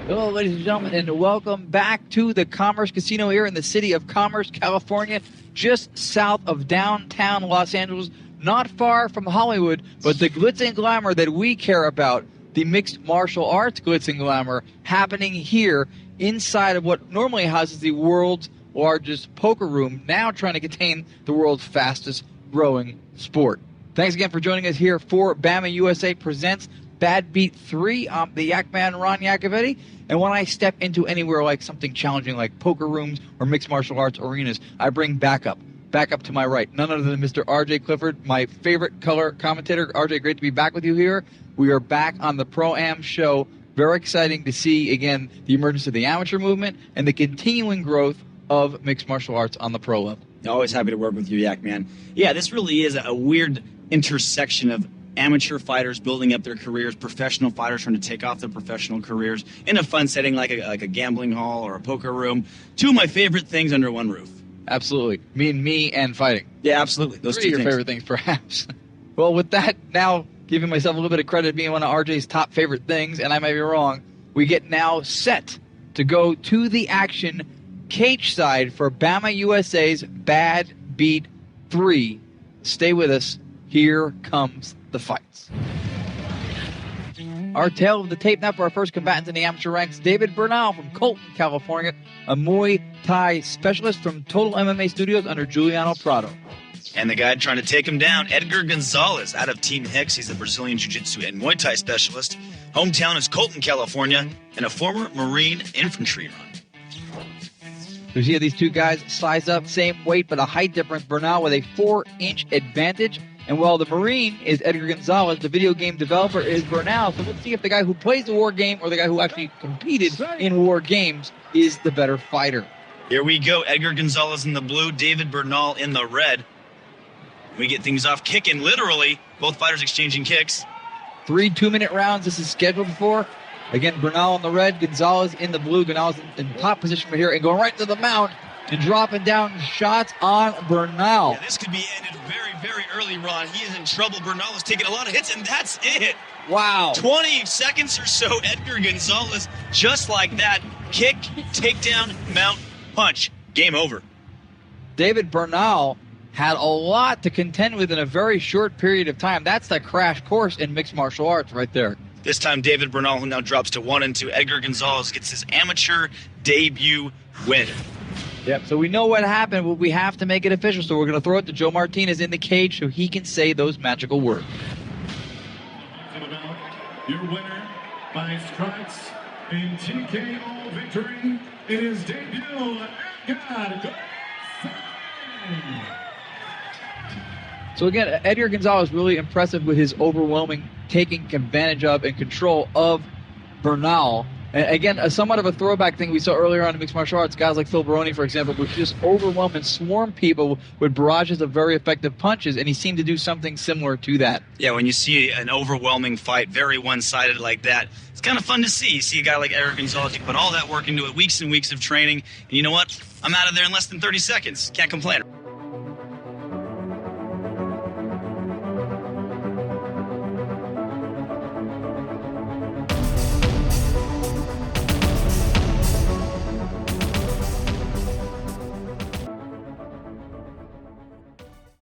Hello, ladies and gentlemen, and welcome back to the Commerce Casino here in the city of Commerce, California, just south of downtown Los Angeles, not far from Hollywood, but the glitz and glamour that we care about, the mixed martial arts glitz and glamour, happening here inside of what normally houses the world's largest poker room, now trying to contain the world's fastest growing sport. Thanks again for joining us here for BammaUSA Presents Bad Beat 3. I'm the Yacman, Ron Yacovetti, and when I step into anywhere like something challenging like poker rooms or mixed martial arts arenas, I bring backup to my right, none other than Mr. RJ Clifford, my favorite color commentator. RJ, great to be back with you here. We are back on the Pro-Am show. Very exciting to see, again, the emergence of the amateur movement and the continuing growth of mixed martial arts on the pro level. Always happy to work with you, Yacman. Yeah, this really is a weird intersection of amateur fighters building up their careers, professional fighters trying to take off their professional careers in a fun setting like a gambling hall or a poker room. Two of my favorite things under one roof. Absolutely. Me and fighting. Yeah, absolutely. Those Three two of your favorite things, perhaps. Well, with that, now giving myself a little bit of credit being one of RJ's top favorite things, and I may be wrong, we get now set to go to the action cage side for BammaUSA's Bad Beat 3. Stay with us. Here comes the fights. Our tale of the tape now for our first combatant in the amateur ranks, David Barnal from Colton, California, a Muay Thai specialist from Total MMA Studios under Juliano Prado. And the guy trying to take him down, Edgar Gonzalez, out of Team Hicks. He's a Brazilian Jiu-Jitsu and Muay Thai specialist. Hometown is Colton, California, and a former Marine infantryman. We see these two guys size up, same weight, but a height difference. Barnal with a 4-inch advantage. And while the Marine is Edgar Gonzalez, the video game developer is Barnal. So let's see if the guy who plays the war game or the guy who actually competed in war games is the better fighter. Here we go. Edgar Gonzalez in the blue, David Barnal in the red. We get things off kicking, literally. Both fighters exchanging kicks. 3 2-minute rounds this is scheduled for. Again, Barnal in the red, Gonzalez in the blue. Gonzalez in top position for here and going right to the mount and dropping down shots on Barnal. Yeah, this could be ended very early, Ron. He is in trouble. Barnal is taking a lot of hits, and that's it. Wow. 20 seconds or so, Edgar Gonzalez, just like that. Kick, takedown, mount, punch. Game over. David Barnal had a lot to contend with in a very short period of time. That's the crash course in mixed martial arts right there. This time, David Barnal, who now drops to 1-2. Edgar Gonzalez gets his amateur debut win. Yep, so we know what happened, but we have to make it official. So we're going to throw it to Joe Martinez in the cage so he can say those magical words. Your winner by strikes in TKO victory in his debut, Edgar Gonzalez. So again, Edgar Gonzalez really impressive with his overwhelming taking advantage of and control of Barnal. And again, somewhat of a throwback thing we saw earlier on in mixed martial arts. Guys like Phil Baroni, for example, would just overwhelm and swarm people with barrages of very effective punches, and he seemed to do something similar to that. Yeah, when you see an overwhelming fight, very one-sided like that, it's kind of fun to see. You see a guy like Edgar Gonzalez, you put all that work into it, weeks and weeks of training, and you know what? I'm out of there in less than 30 seconds. Can't complain.